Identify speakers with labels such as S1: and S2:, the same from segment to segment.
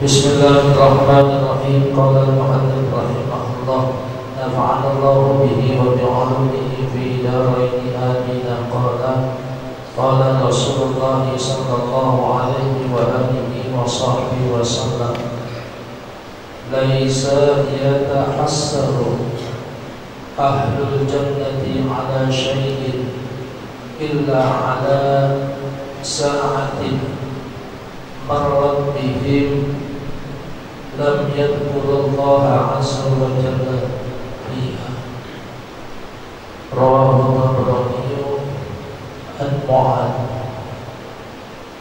S1: Bismillahirrahmanirrahim. Qala al-mu'allif rahimahullah, nafa'ana Allahu bihi wa bi'ulumihi fi daraini amin. Qala Rasulullah sallallahu alaihi wa alihi wa sahbihi wa sallam, laisa yatahassaru ahlul jannati ala syai'in illa ala sa'atin marrat bihim lam yadhkurullaha azza wa jalla fiha. Rawahu Tabrani an-Mu'ad.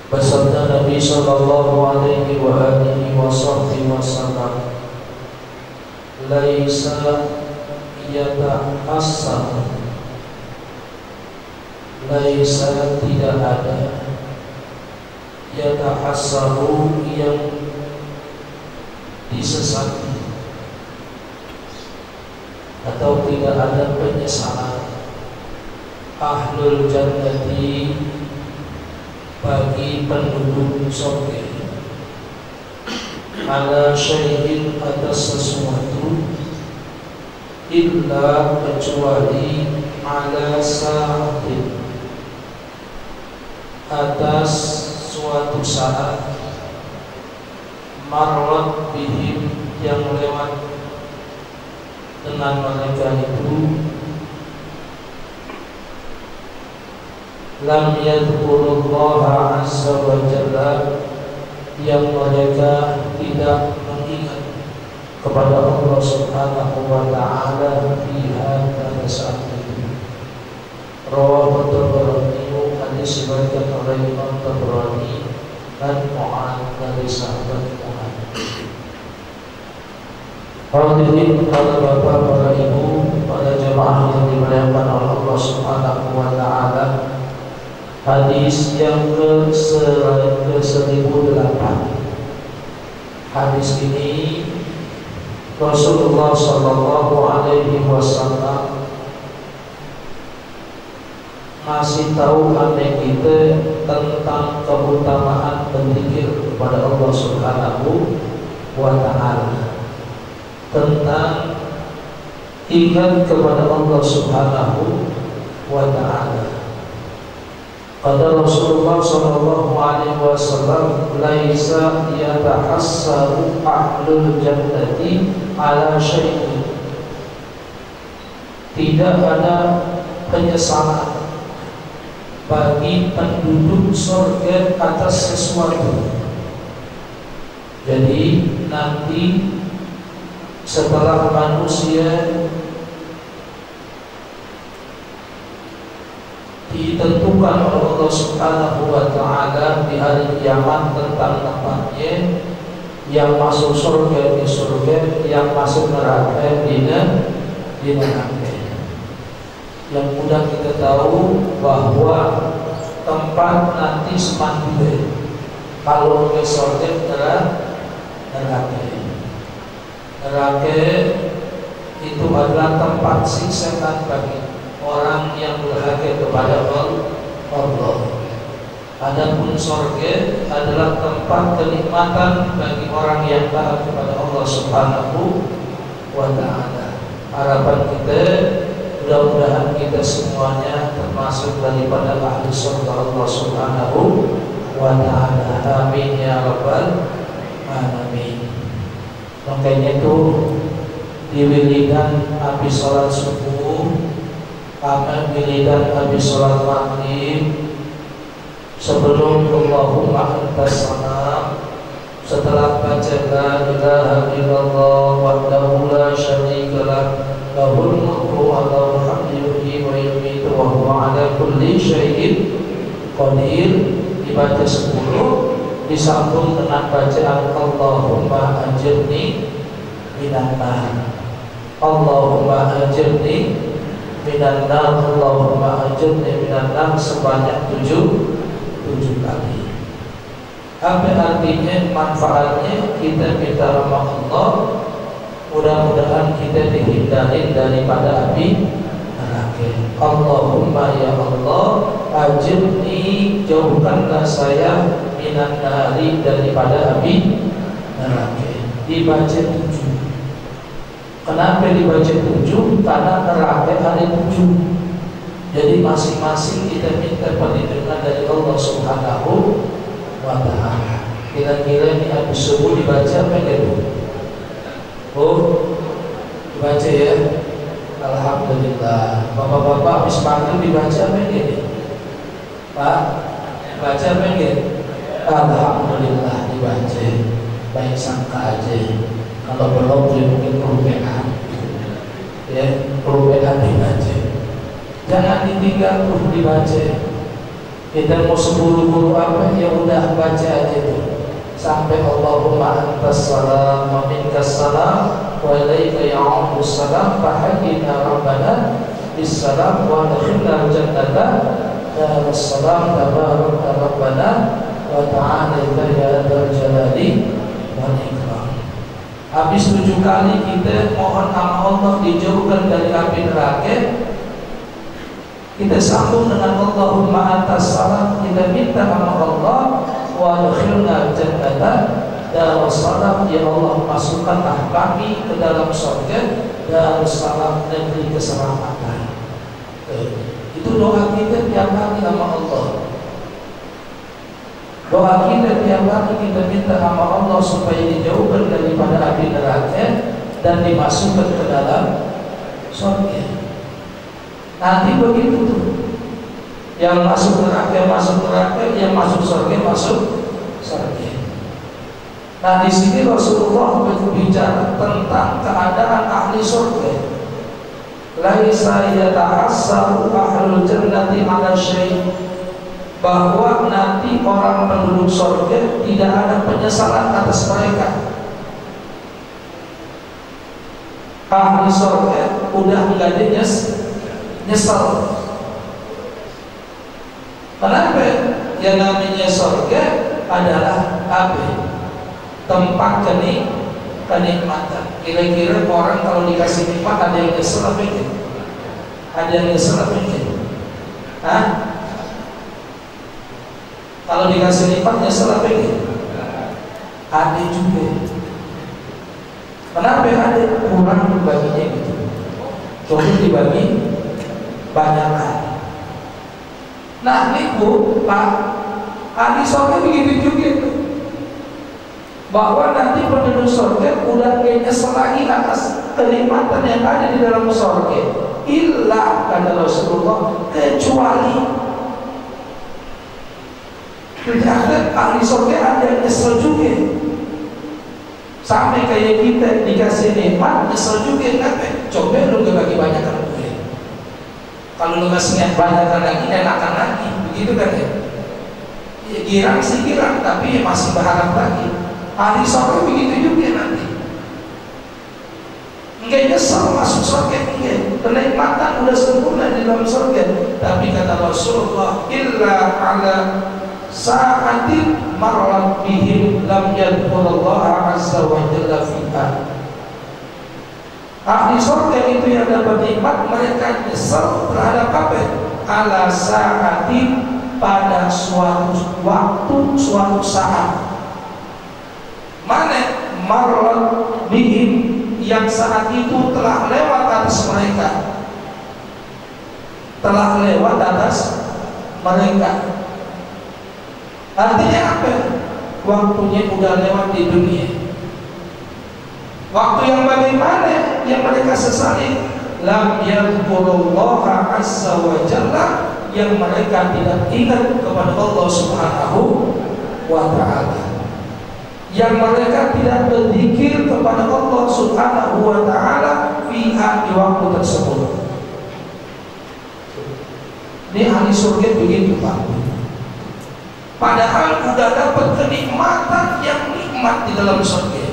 S1: Bersabda Nabi sallallahu alaihi wa alihi wa sahbihi wasallam, laisa yata'assar, laisa tidak ada, yata'assaru yang disesati atau tidak ada penyesalan, ahlul jannati bagi penduduk surga, ala syai'in atas sesuatu, illa kecuali ala sa'atin atas suatu saat, marrat bihim yang lewat dengan mereka itu, lam yadhkurullaha azza wa jalla yang mereka tidak mengingat kepada Allah subhanahu wa ta'ala fiha pada saat itu. Rawahu Tabrani, hadis diriwayatkan oleh Imam Tabrani dan Mu'ad dari sahabat Mu'ad. Hadirin para bapak, para ibu, para jemaah yang dimuliakan oleh Allah subhanahu wa ta'ala, hadis yang ke-1008. Hadis ini Rasulullah sallallahu alaihi wasallam masih tahu anda kita tentang keutamaan berzikir kepada Allah subhanahu wa ta'ala, tentang ingat kepada Allah subhanahu wa ta'ala. Kata Rasulullah sallallahu alaihi wasallam, laisa yatahassaru ahlul jannati ala syai'in, tidak ada penyesalan bagi penduduk surga atas sesuatu. Jadi nanti setelah manusia ditentukan oleh Allah subhanahu wa ta'ala di hari kiamat tentang tempatnya, yang masuk surga di surga, yang masuk neraka di neraka. Yang mudah kita tahu bahwa tempat nanti semandiri, kalau ke surga neraka. Neraka itu adalah tempat siksaan bagi orang yang berhak kepada Allah. Adapun surga adalah tempat kenikmatan bagi orang yang taat kepada Allah subhanahu wa ta'ala. Harapan kita, mudah-mudahan kita semuanya termasuk daripada ahli surga Allah subhanahu wa ta'ala. Amin ya rabbal alamin. Makanya itu diwiridan habis sholat subuh, akan wiridan habis sholat maghrib, sebelum Allahumma antas salam, setelah baca la ilaha illallah wahdahu la syarika lah, lahul mulku wa lahul hamdu yuhyi wa yumiitu wa huwa ala kulli syai'in qadir, dibaca 10, disambung dengan bacaan Allahumma ajirni minan nar, Allahumma ajirni minan nar, Allahumma ajirni minan nar sebanyak 7 kali. Apa artinya, manfaatnya? Kita minta rahmat Allah, mudah-mudahan kita dihindari daripada api neraka. Allahumma ya Allah, ajirni, jauhkanlah saya minan nari, daripada api neraka. Dibaca 7. Kenapa dibaca 7? Karena neraka ada 7. Jadi masing-masing kita minta perlindungan dari Allah Subhanahu wa ta'ala. Kira-kira ini habis subuh dibaca apa enggak Bu? Oh, dibaca ya. Alhamdulillah. Bapak-bapak habis maghrib dibaca apa enggak? Pak, baca apa enggak? Alhamdulillah dibaca. Baik sangka aja. Kalau belum mungkin perlu PA. Ya, perlu PA dibaca. Jangan ditinggal tuh dibaca. Kita mau 10 guru apa ya udah baca aja tuh sampai Allahumma antas salam wa minkas salam wa ilaika ya'udus salam fahayyina rabbana bis salam wa adkhilna jannata darus salam tabaraka rabbana wa ta'ala ya dzal jalali wal ikram. Habis 7 kali kita mohon sama Allah dijauhkan dari api neraka. Kita sambung dengan Allahumma antas salam, kita minta sama Allah wa adkhilna jannata darus salam, ya Allah masukkanlah kami ke dalam surga darus salam, negeri keselamatan. Itu doa kita tiap hari sama Allah. Doa kita tiap hari kita minta sama Allah supaya dijauhkan daripada api neraka dan dimasukkan ke dalam surga. Nanti begitu tuh, yang masuk neraka, yang masuk surga, masuk surga. Nah di sini Rasulullah berbicara tentang keadaan ahli surga. Laisa yata'assaru ahlul jannati ala syai', bahwa nanti orang penduduk surga tidak ada penyesalan atas mereka. Ahli surga udah enggak ada nyesal. Kenapa? Yang namanya surga adalah apa? Tempat kenikmatan. Kira-kira orang kalau dikasih nikmat ada yang nyesel apa enggak? Ada yang nyesel apa enggak? Hah? Kalau dikasih nikmat nyesel apa enggak? Ada juga. Kenapa ada? Kurang dibaginya gitu. Coba dibagi banyakkan. Nah ini Bu, Pak, ahli surga begitu juga itu, bahwa nanti penduduk surga udah gak nyesel lagi atas kenikmatan yang ada di dalam surga. Illa kata Rasulullah, kecuali ternyata ahli surga ada yang nyesel juga. Sampai kayak kita dikasih nikmat nyesel juga kan? Coba lu bagi banyakkan. Kalau lu ngasih banyak lagi enakan lagi, begitu kan ya? Ya girang sih girang, tapi ya masih berharap lagi. Ahli surga begitu juga nanti. Enggak nyesel masuk surga, enggak. Kenikmatan udah sempurna di dalam surga. Tapi kata Rasulullah, illa ala sa'atin marrat bihim lam yadkhulullaha azza wa jalla fiha. Ahli surga itu yang dapat nikmat mereka nyesel terhadap apa? Ala sa'ati, pada suatu waktu, suatu saat. Mana? Marrat bihim, yang saat itu telah lewat atas mereka. Telah lewat atas mereka. Artinya apa? Waktunya udah lewat di dunia. Waktu yang bagaimana yang mereka sesali? Lam yadhkurullaha azza wa jalla, yang mereka tidak ingat kepada Allah Subhanahu wa ta'ala, yang mereka tidak berzikir kepada Allah Subhanahu wa ta'ala fiha, di waktu tersebut. Ini ahli surga begitu Pak. Padahal sudah dapat kenikmatan yang nikmat di dalam surga,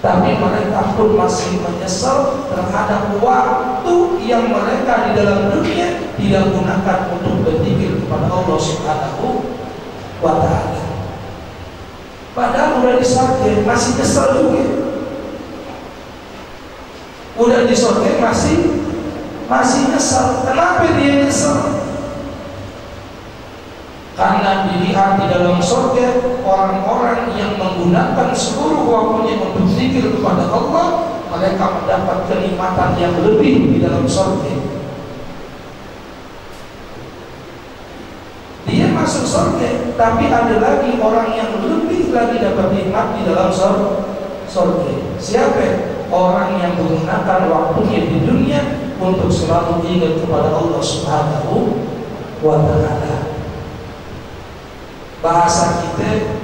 S1: tapi mereka pun masih menyesal terhadap waktu yang mereka di dalam dunia tidak gunakan untuk berzikir kepada Allah Subhanahu wa ta'ala. Padahal udah di surga masih nyesal juga. Udah di surga masih nyesal. Kenapa dia nyesal? Karena dilihat di dalam surga orang-orang yang menggunakan menggunakan seluruh waktunya untuk zikir kepada Allah, mereka mendapat kenikmatan yang lebih di dalam surga. Dia masuk surga, tapi ada lagi orang yang lebih lagi dapat nikmat di dalam surga. Siapa? Orang yang menggunakan waktunya di dunia untuk selalu ingat kepada Allah Subhanahu wa Ta'ala. Bahasa kita,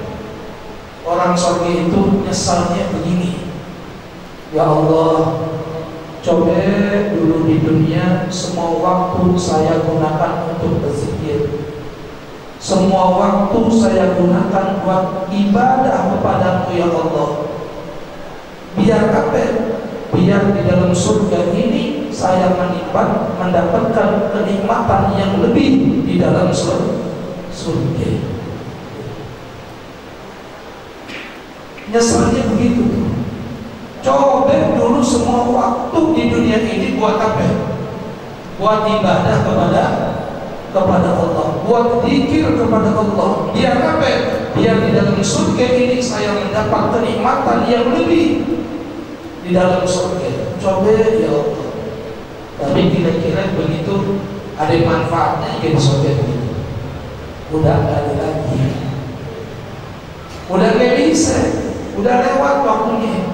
S1: orang surga itu nyesalnya begini, ya Allah, coba dulu di dunia semua waktu saya gunakan untuk berzikir, semua waktu saya gunakan buat ibadah kepadamu ya Allah. Biar apa? Biar di dalam surga ini saya mendapatkan kenikmatan yang lebih di dalam surga. Nyesalnya begitu. Coba dulu semua waktu di dunia ini buat apa? Buat ibadah kepada Allah, buat zikir kepada Allah. Biar apa? Biar di dalam surga ini saya mendapat kenikmatan yang lebih di dalam surga. Coba ya Allah. Tapi kira-kira begitu ada manfaatnya di surga ini? Udah nggak ada lagi. Udah nggak bisa. Udah lewat waktunya.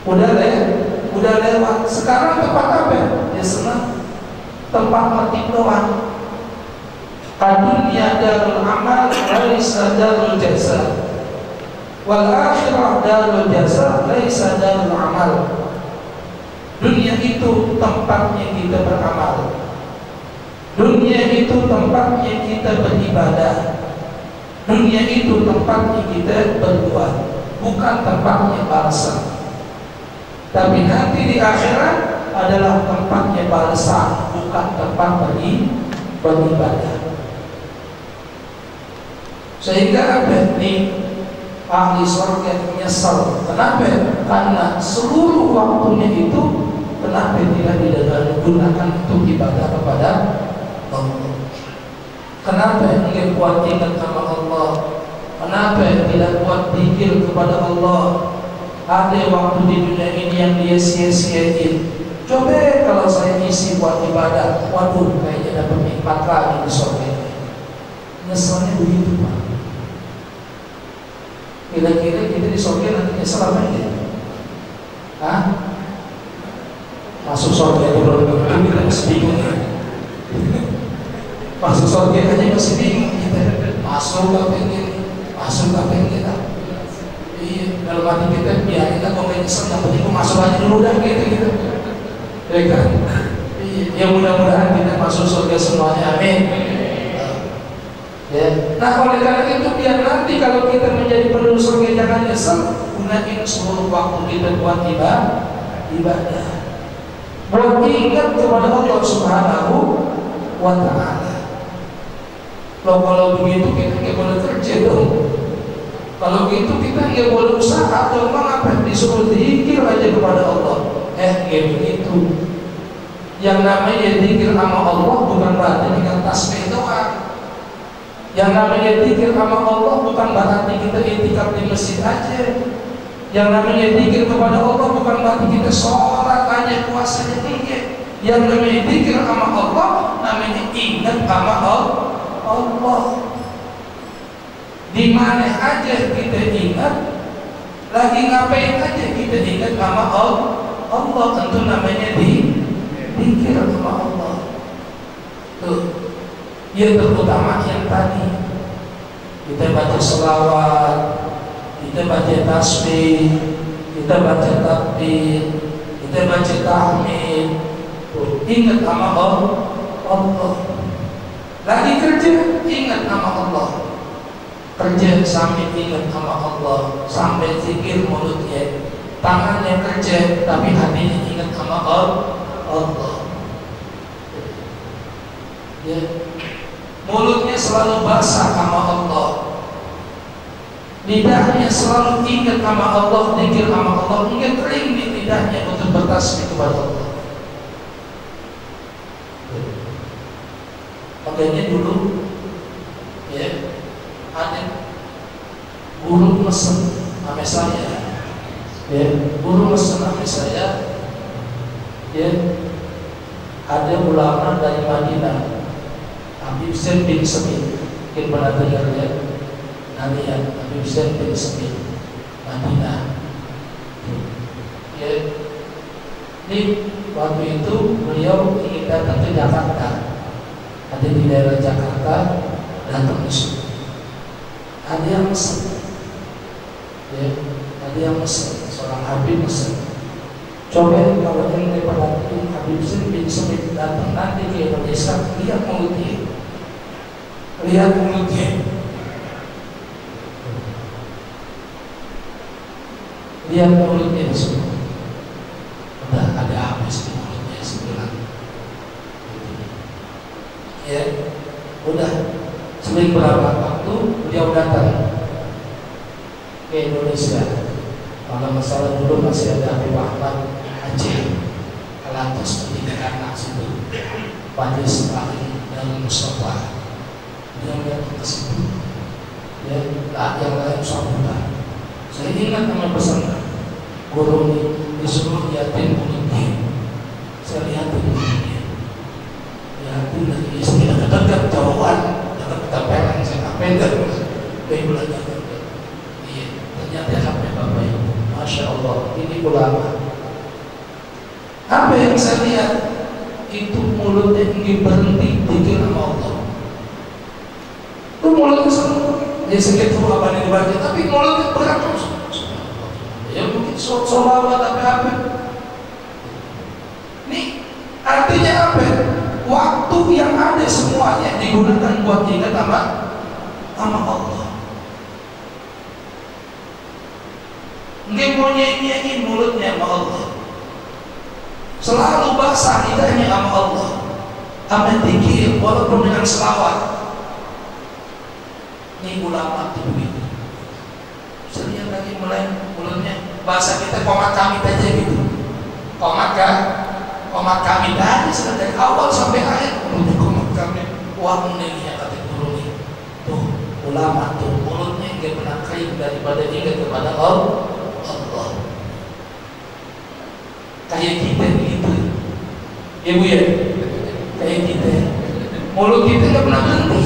S1: Udah lewat. Sekarang tempat apa? Ya senang. Tempat mati doang. Dunia darul amal, laisa darul jasa. Wal akhirah darul jasa, laisa darul amal. Dunia itu tempatnya kita beramal. Dunia itu tempatnya kita beribadah. Dunia itu tempatnya kita berbuat, bukan tempatnya balasan. Tapi nanti di akhirat adalah tempatnya balasan, bukan tempat beribadah. Sehingga apa nih? Ahli surga menyesal. Kenapa? Karena seluruh waktunya itu kenapa tidak digunakan untuk ibadah kepada Allah? Kenapa tidak buat ingat sama Allah? Kenapa tidak buat zikir kepada Allah? Ada waktu di dunia ini yang dia sia-siain. Coba kalau saya isi buat ibadah, waduh, kayaknya dapat nikmat lagi di surga. Nyesalnya begitu, Pak. Kira-kira kita di surga nanti nyesal apa ini? Hah? Masuk surga itu belum tentu, kita masih bingung ya. Masuk surga aja masih bingung kita. Masuk gak pengen, masuk gak pengen kita. Iya, dalam hati kita, ya kita kok gak nyesel, yang penting aku masuk aja dulu dah gitu. Ya kan? Iya, ya mudah-mudahan kita masuk surga semuanya, amin. Ya. Nah oleh karena itu biar nanti kalau kita menjadi penduduk surga jangan nyesel, gunain seluruh waktu kita buat ibadah, buat ingat kepada Allah Subhanahu wa Ta'ala. Kalau begitu kita nggak boleh kerja dong. Kalau gitu kita nggak boleh usaha atau apa? Disuruh zikir aja kepada Allah. Nggak begitu. Yang namanya zikir sama Allah bukan berarti dengan tasbih doang. Yang namanya zikir sama Allah bukan berarti kita i'tikaf di masjid aja. Yang namanya zikir kepada Allah bukan berarti kita sholat aja, puasanya tinggi. Yang namanya zikir sama Allah namanya ingat sama Allah. Di mana aja kita ingat, lagi ngapain aja kita ingat sama Allah, tentu namanya zikir sama Allah. Tuh. Yang terutama yang tadi kita baca selawat, kita baca tasbih, kita baca takbir, kita baca tahmid, ingat sama Allah. Lagi kerja, ingat sama Allah. Kerja sambil ingat sama Allah, sampai zikir mulutnya, tangannya kerja tapi hatinya ingat sama Allah. Ya. Mulutnya selalu basah sama Allah, lidahnya selalu ingat sama Allah, zikir sama Allah, ingat kering di lidahnya untuk bertasbih kepada Allah. Makanya dulu ya ada guru mesen sama saya, ya, guru mesen sama saya, ya, ada ulama dari Madinah, Habib Zain bin Semit, mungkin pernah dengar ya, nanti ya, Habib Zain bin Semit, Madinah, ya, ini waktu itu beliau ingin datang ke Jakarta, ada di daerah Jakarta, datang ke sini. Ada yang mesen, ya, ada yang mesen, seorang Habib mesen. Coba kalau yang diperhatikan Habib Zain bin Semit datang nanti ke Indonesia, lihat mulutnya, lihat mulutnya, lihat mulutnya di sini. Udah ada apa sih mulutnya sebilang? Ya, udah. Sering berapa waktu beliau datang ke Indonesia. Kalau masalah dulu masih ada Habib Ahmad Aceh, Alatos di anak situ, Fadis Ali dan Mustafa. Beliau datang ke situ. Ya, yang lain sambutan. Saya ingat nama pesan guru ini disuruh lihatin mulutnya. Saya lihatin mulutnya. Lihatin lagi istri dekat jauhan. Ketampelan saya kapendek, kayak belajar. Iya, ternyata sampai bapak ibu, masya Allah, ini ulama. Apa yang saya lihat itu mulutnya ini berhenti dikir sama Allah. Itu mulutnya semua, ya sedikit apa yang dibaca, tapi mulutnya berat terus. Ya mungkin sholawat tapi apa? Ini artinya apa? Waktu yang ada semuanya digunakan buat ingat sama Allah. Nggak mau nyanyi mulutnya sama Allah. Selalu basah lidahnya sama Allah. Sama dikir walaupun dengan selawat. Ini ulama itu begitu. Sering lagi mulai mulutnya bahasa kita komat kami aja gitu. Komat kami tadi sudah dari awal sampai akhir mulutnya komat kami. Wangi ya kata guru ini. Tuh ulama tuh mulutnya nggak pernah kering daripada ingat kepada Allah. Kayak kita begitu, ya bu ya, kayak kita. Mulut kita nggak pernah berhenti.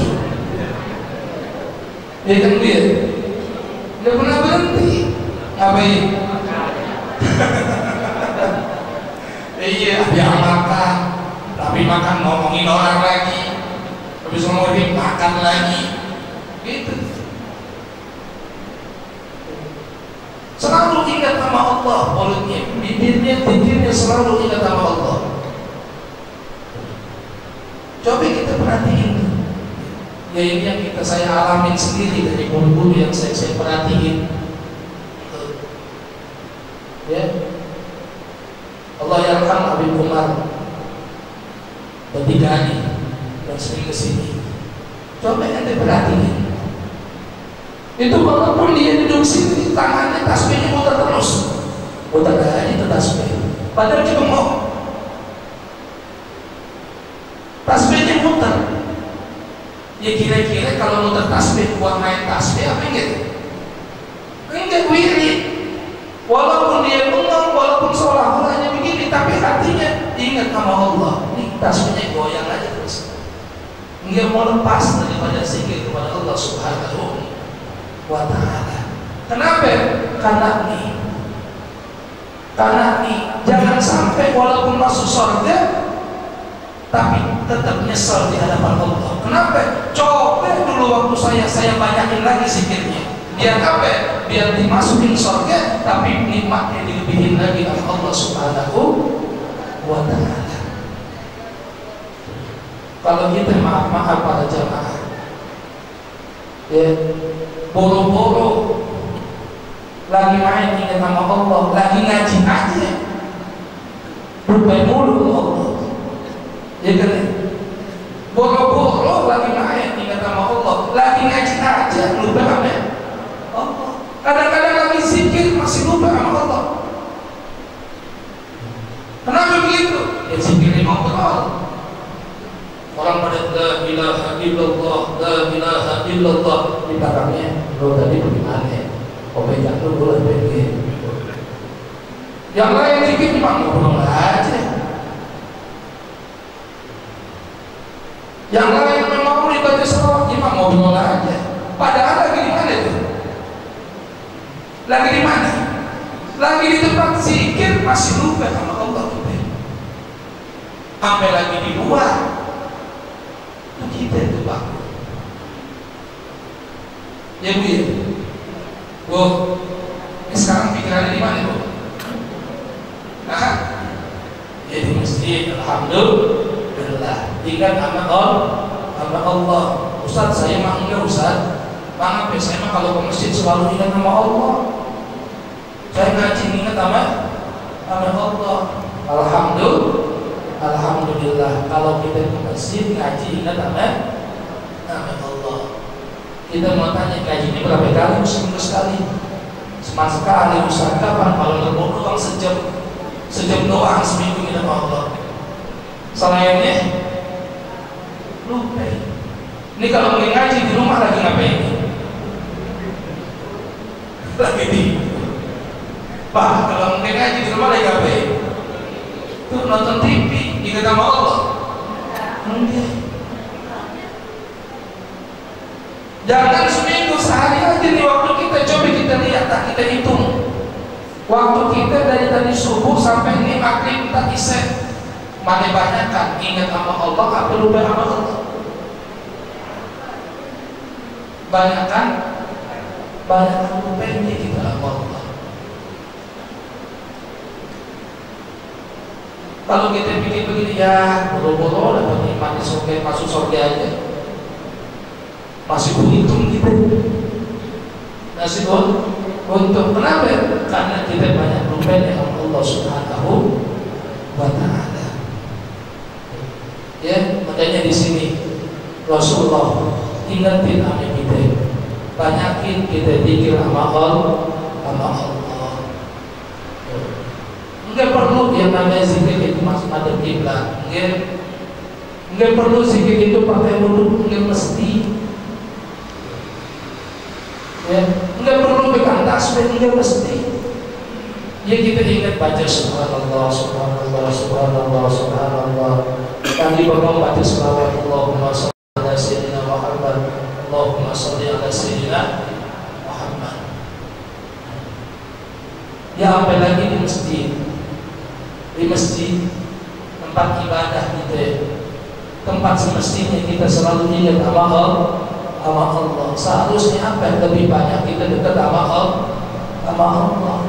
S1: Ya kan bu ya, nggak pernah berhenti. Apa ini? Iya, dia makan, tapi makan ngomongin orang lagi, habis ngomongin makan lagi, gitu. Selalu ingat sama Allah, mulutnya, bibirnya, bibirnya selalu ingat sama Allah. Coba kita perhatiin, ya ini yang saya alamin sendiri dari guru-guru yang saya perhatiin. Ya. Allah yarham Habib Umar bertiga dan sering kesini. Coba ente perhatiin. Itu walaupun dia duduk sini, tangannya tasbihnya muter terus, muter aja itu tasbih. Padahal dia mau tasbihnya muter. Ya kira-kira kalau muter tasbih buat main tasbih apa gitu? Enggak wirid. Walaupun dia bengong, walaupun seolah-olahnya begini, tapi hatinya ingat sama Allah. Ini tasbihnya goyang aja terus. Enggak mau lepas daripada zikir kepada Allah Subhanahu wa ta'ala. Kenapa? Karena nih jangan sampai walaupun masuk surga tapi tetap nyesel di hadapan Allah. Kenapa? Coba dulu waktu saya banyakin lagi zikirnya. Biar apa? Biar dimasukin surga tapi nikmatnya dilebihin lagi oleh Allah Subhanahu wa ta'ala. Kalau kita maaf para jamaah, ya, boro-boro lagi main ingat sama Allah, lagi ngaji aja lupa mulu Allah, ya kan? Boro-boro lagi main ingat sama Allah, lagi ngaji aja lupa sama Allah. Kadang-kadang lagi zikir masih lupa sama Allah. Kenapa begitu? Ya zikirnya ngobrol. Orang pada la ilaha illallah, la ilaha illallah, di belakangnya lo tadi bagaimana? pegang dulu boleh pegang. Yang lain dikit cuma ngobrol aja. Yang lain memang ibadah sholat cuma ngobrol aja. Padahal lagi di mana itu? Lagi di mana? Lagi di tempat zikir masih lupa sama Allah kita. Sampai lagi di luar. Itu kita itu Pak. Ya Bu ya. Bu, sekarang pikirannya di mana Bu? Nah, ya di masjid. Alhamdulillah. Ingat sama Allah. Ustaz saya mah enggak Ustaz. Bang apa saya mah kalau ke masjid selalu ingat sama Allah. Saya ngaji ingat sama Allah. Alhamdulillah. Kalau kita ke masjid ngaji ingat sama Allah. Kita mau tanya ngaji ini berapa kali? Seminggu sekali. Seminggu sekali. Ustaz kapan? Kalau nggak doang sejam doang seminggu kita sama Allah. Selainnya lupa. Ini kalau mau ngaji di rumah lagi ngapain? Lagi di Pak, kalau mau ngaji di rumah lagi ngapain? Tuh nonton TV, ingat sama Allah. Enggak. Jangan seminggu sehari aja nih waktu kita coba kita lihat, kita hitung. Waktu kita dari tadi subuh sampai ini maghrib kita isya. Mana banyak kan ingat sama Allah atau lupa sama Allah? Banyak kan lupanya kita sama Allah. Kalau kita pikir begini ya, boro-boro dapat nikmat di surga, masuk surga aja. Masih berhitung kita. Masih untung. Kenapa? Karena kita banyak lupanya sama Allah Subhanahu wa Ta'ala. Ya, makanya di sini Rasulullah ingatin sama kita, banyakin kita zikir sama Allah. Enggak perlu yang namanya zikir itu masuk madhab kiblat. Enggak perlu zikir itu pakai mulut, enggak mesti. Ya, enggak perlu pegang tasbih, enggak mesti. Ya kita ingat baca subhanallah, subhanallah, subhanallah, subhanallah. Kami berdoa baca selawat Allahumma shalli ala sayyidina Muhammad, Allahumma shalli ala sayyidina Muhammad. Ya sampai lagi di masjid tempat ibadah kita, tempat semestinya kita selalu ingat sama Allah. Seharusnya apa yang lebih banyak kita dekat sama Allah.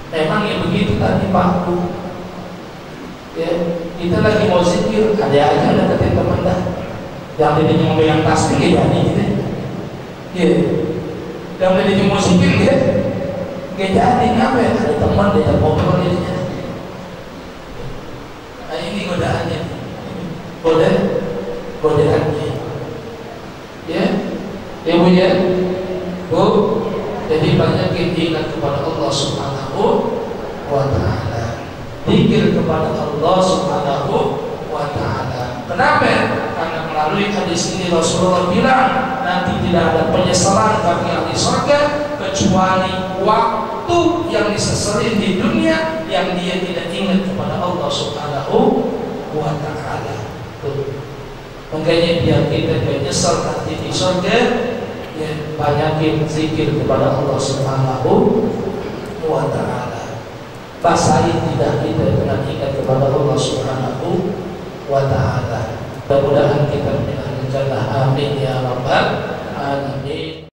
S1: Memang ya begitu tadi Pak. Ya, kita lagi mau zikir, ada aja deketin teman dah. Yang dia mau pegang tasbih ya gitu. Ya. Yang dia mau zikir ya. Gak jadi ngapain? Ada teman dia ngobrol dia. Nah ini godaannya. Godaannya. Ya. Ibu ya. Bu, jadi banyak ingat kepada Allah Subhanahu wa Ta'ala. Zikir kepada Allah Subhanahu wa Ta'ala. Kenapa? Karena melalui hadis ini Rasulullah bilang nanti tidak ada penyesalan bagi ahli surga kecuali waktu yang disesali di dunia yang dia tidak ingat kepada Allah Subhanahu wa Ta'ala. Makanya biar kita menyesal nanti di surga, ya, banyakin zikir kepada Allah Subhanahu wa Ta'ala. Basahi tidak kita dengan ingat kepada Allah Subhanahu wa Ta'ala. Mudah-mudahan kita menjadi jannah. Amin ya rabbal alamin.